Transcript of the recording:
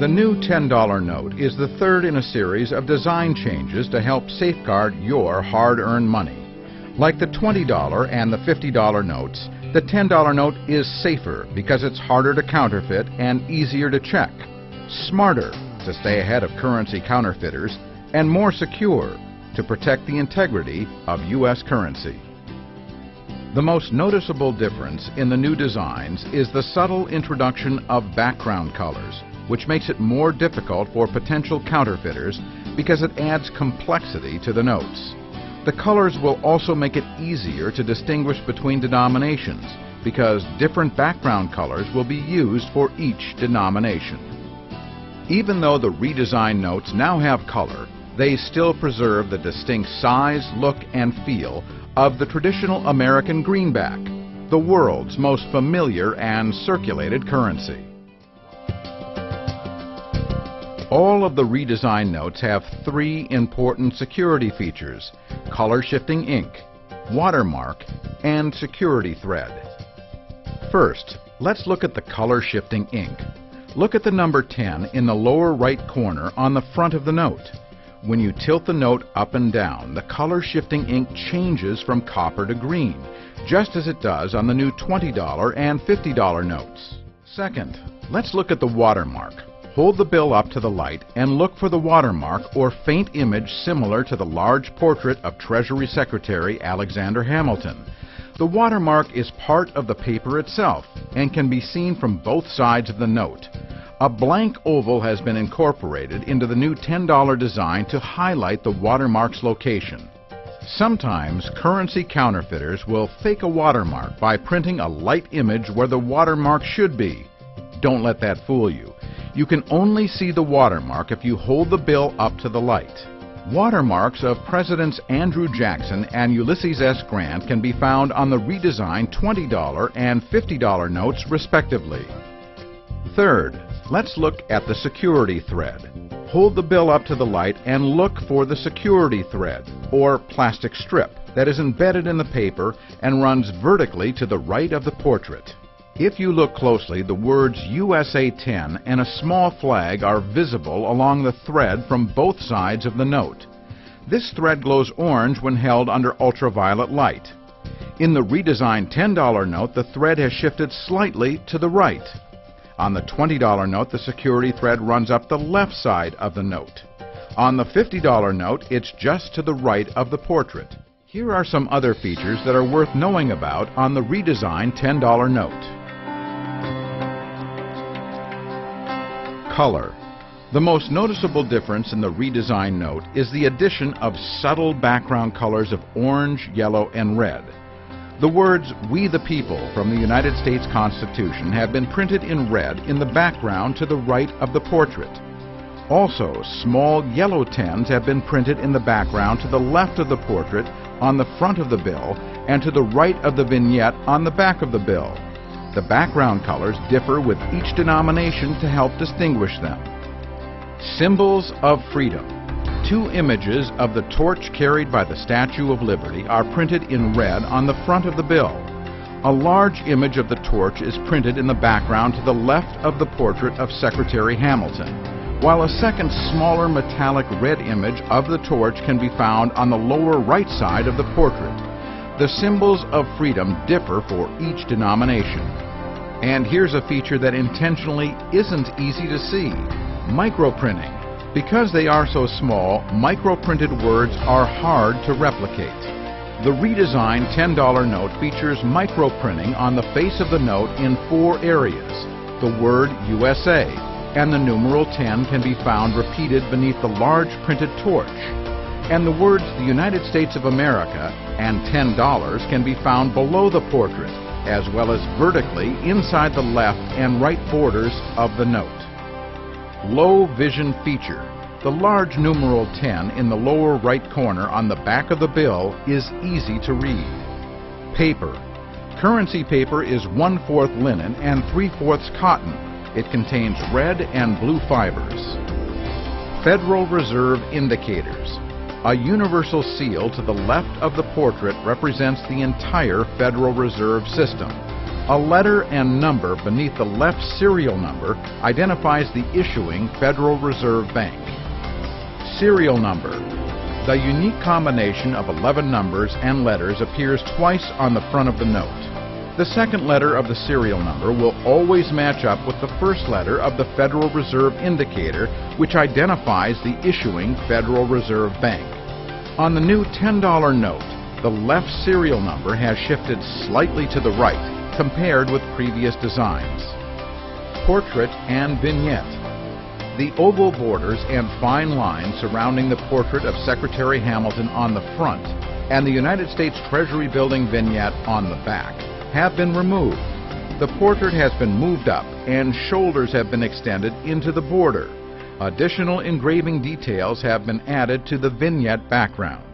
The new $10 note is the third in a series of design changes to help safeguard your hard-earned money. Like the $20 and the $50 notes, the $10 note is safer because it's harder to counterfeit and easier to check, smarter to stay ahead of currency counterfeiters, and more secure to protect the integrity of U.S. currency. The most noticeable difference in the new designs is the subtle introduction of background colors, which makes it more difficult for potential counterfeiters because it adds complexity to the notes. The colors will also make it easier to distinguish between denominations because different background colors will be used for each denomination. Even though the redesigned notes now have color, they still preserve the distinct size, look, and feel of the traditional American greenback, the world's most familiar and circulated currency. All of the redesigned notes have three important security features: color-shifting ink, watermark, and security thread. First, let's look at the color-shifting ink. Look at the number 10 in the lower right corner on the front of the note. When you tilt the note up and down, the color-shifting ink changes from copper to green, just as it does on the new $20 and $50 notes. Second, let's look at the watermark. Hold the bill up to the light and look for the watermark or faint image similar to the large portrait of Treasury Secretary Alexander Hamilton. The watermark is part of the paper itself and can be seen from both sides of the note. A blank oval has been incorporated into the new $10 design to highlight the watermark's location. Sometimes currency counterfeiters will fake a watermark by printing a light image where the watermark should be. Don't let that fool you. You can only see the watermark if you hold the bill up to the light. Watermarks of Presidents Andrew Jackson and Ulysses S. Grant can be found on the redesigned $20 and $50 notes respectively. Third, let's look at the security thread. Hold the bill up to the light and look for the security thread, or plastic strip, that is embedded in the paper and runs vertically to the right of the portrait. If you look closely, the words USA 10 and a small flag are visible along the thread from both sides of the note. This thread glows orange when held under ultraviolet light. In the redesigned $10 note, the thread has shifted slightly to the right. On the $20 note, the security thread runs up the left side of the note. On the $50 note, it's just to the right of the portrait. Here are some other features that are worth knowing about on the redesigned $10 note. Color. The most noticeable difference in the redesigned note is the addition of subtle background colors of orange, yellow, and red. The words "We the People" from the United States Constitution have been printed in red in the background to the right of the portrait. Also, small yellow 10s have been printed in the background to the left of the portrait on the front of the bill and to the right of the vignette on the back of the bill. The background colors differ with each denomination to help distinguish them. Symbols of freedom. Two images of the torch carried by the Statue of Liberty are printed in red on the front of the bill. A large image of the torch is printed in the background to the left of the portrait of Secretary Hamilton, while a second smaller metallic red image of the torch can be found on the lower right side of the portrait. The symbols of freedom differ for each denomination. And here's a feature that intentionally isn't easy to see: microprinting. Because they are so small, microprinted words are hard to replicate. The redesigned $10 note features microprinting on the face of the note in 4 areas. The word USA and the numeral 10 can be found repeated beneath the large printed torch. And the words the United States of America and $10 can be found below the portrait, as well as vertically inside the left and right borders of the note. Low vision feature. The large numeral 10 in the lower right corner on the back of the bill is easy to read. Paper. Currency paper is 1/4 linen and 3/4 cotton. It contains red and blue fibers. Federal Reserve indicators. A universal seal to the left of the portrait represents the entire Federal Reserve System. A letter and number beneath the left serial number identifies the issuing Federal Reserve Bank. Serial number. The unique combination of 11 numbers and letters appears twice on the front of the note. The second letter of the serial number will always match up with the first letter of the Federal Reserve indicator, which identifies the issuing Federal Reserve Bank. On the new $10 note, the left serial number has shifted slightly to the right compared with previous designs. Portrait and vignette. The oval borders and fine lines surrounding the portrait of Secretary Hamilton on the front and the United States Treasury Building vignette on the back have been removed. The portrait has been moved up and shoulders have been extended into the border. Additional engraving details have been added to the vignette background.